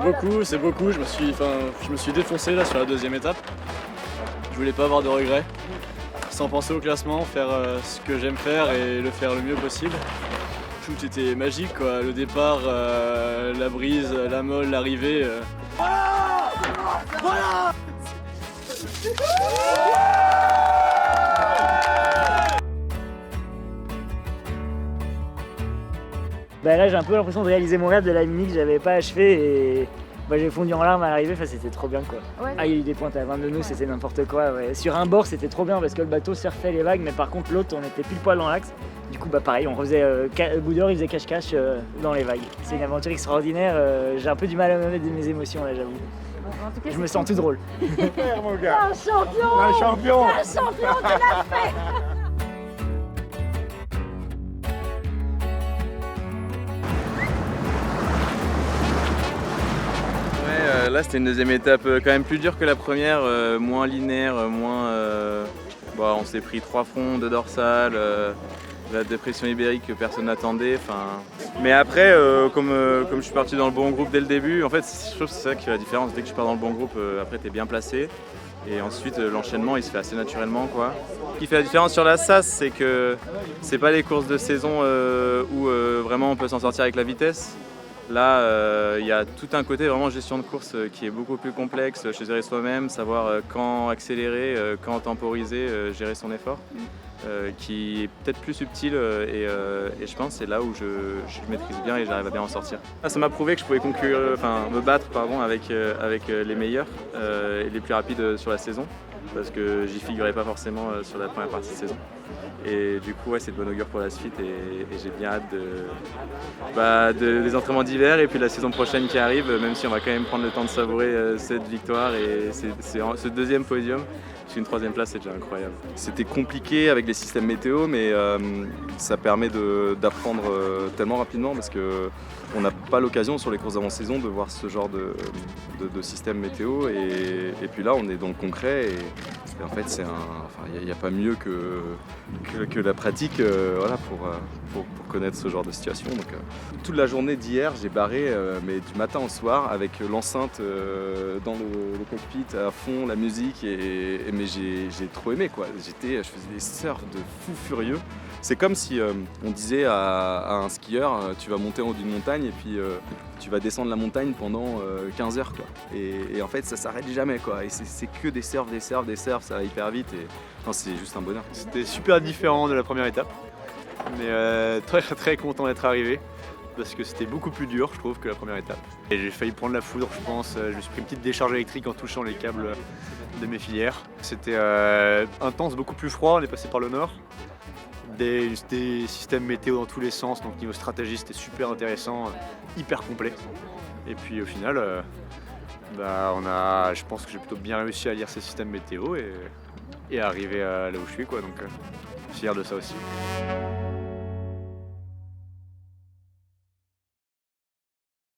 beaucoup. Je me suis défoncé là sur la deuxième étape. Je voulais pas avoir de regrets. Sans penser au classement, faire ce que j'aime faire et le faire le mieux possible. Tout était magique quoi. Le départ, la brise, la molle, l'arrivée. Voilà. Bah là j'ai un peu l'impression de réaliser mon rêve de la mini que j'avais pas achevé et j'ai fondu en larmes à l'arrivée, c'était trop bien quoi. Ouais. Ah il y a eu des pointes à 20 de nous, c'était n'importe quoi. Ouais. Sur un bord c'était trop bien parce que le bateau surfait les vagues, mais par contre l'autre on était pile poil dans l'axe. Du coup pareil, on faisait bout d'heure il faisait cache-cache dans les vagues. C'est une aventure extraordinaire, j'ai un peu du mal à me mettre mes émotions là j'avoue. En tout cas, Je me sens tout drôle. Super mon gars. un champion. Un champion. Un champion, tu l'as fait. Là c'était une deuxième étape quand même plus dure que la première, moins linéaire, on s'est pris 3 fronts, 2 dorsales, la dépression ibérique que personne n'attendait. Mais après, comme je suis parti dans le bon groupe dès le début, en fait je trouve que c'est ça qui fait la différence. Dès que tu pars dans le bon groupe, après tu es bien placé. Et ensuite l'enchaînement il se fait assez naturellement quoi. Ce qui fait la différence sur la SAS, c'est que c'est pas les courses de saison où vraiment on peut s'en sortir avec la vitesse. Là, il y a tout un côté vraiment gestion de course qui est beaucoup plus complexe, gérer soi-même, savoir quand accélérer, quand temporiser, gérer son effort, qui est peut-être plus subtil et je pense que c'est là où je maîtrise bien et j'arrive à bien en sortir. Ça m'a prouvé que je pouvais me battre avec les meilleurs et les plus rapides sur la saison, parce que j'y figurais pas forcément sur la première partie de saison. Et du coup, c'est de bon augure pour la suite et j'ai bien hâte des entraînements d'hiver et puis la saison prochaine qui arrive, même si on va quand même prendre le temps de savourer cette victoire et ce deuxième podium. Parce qu'une troisième place, c'est déjà incroyable. C'était compliqué avec les systèmes météo, mais ça permet d'apprendre tellement rapidement parce qu'on n'a pas l'occasion sur les courses d'avant-saison de voir ce genre de système météo. Et puis là, on est dans le concret. Et en fait, il n'y a pas mieux que la pratique pour connaître ce genre de situation. Donc, toute la journée d'hier, j'ai barré, mais du matin au soir, avec l'enceinte dans le cockpit à fond, la musique, mais j'ai trop aimé quoi. Je faisais des surfs de fou furieux. C'est comme si on disait à un skieur, tu vas monter en haut d'une montagne et puis tu vas descendre la montagne pendant 15 heures quoi. Et en fait ça s'arrête jamais quoi. Et c'est que des surfs, ça va hyper vite et c'est juste un bonheur. C'était super différent de la première étape, mais très très content d'être arrivé. Parce que c'était beaucoup plus dur, je trouve, que la première étape. Et j'ai failli prendre la foudre, je pense. Je me suis pris une petite décharge électrique en touchant les câbles de mes filières. C'était intense, beaucoup plus froid, on est passé par le nord. Des systèmes météo dans tous les sens, donc niveau stratégie c'était super intéressant, hyper complet. Et puis au final, je pense que j'ai plutôt bien réussi à lire ces systèmes météo et à arriver là où je suis, quoi. Donc fier de ça aussi.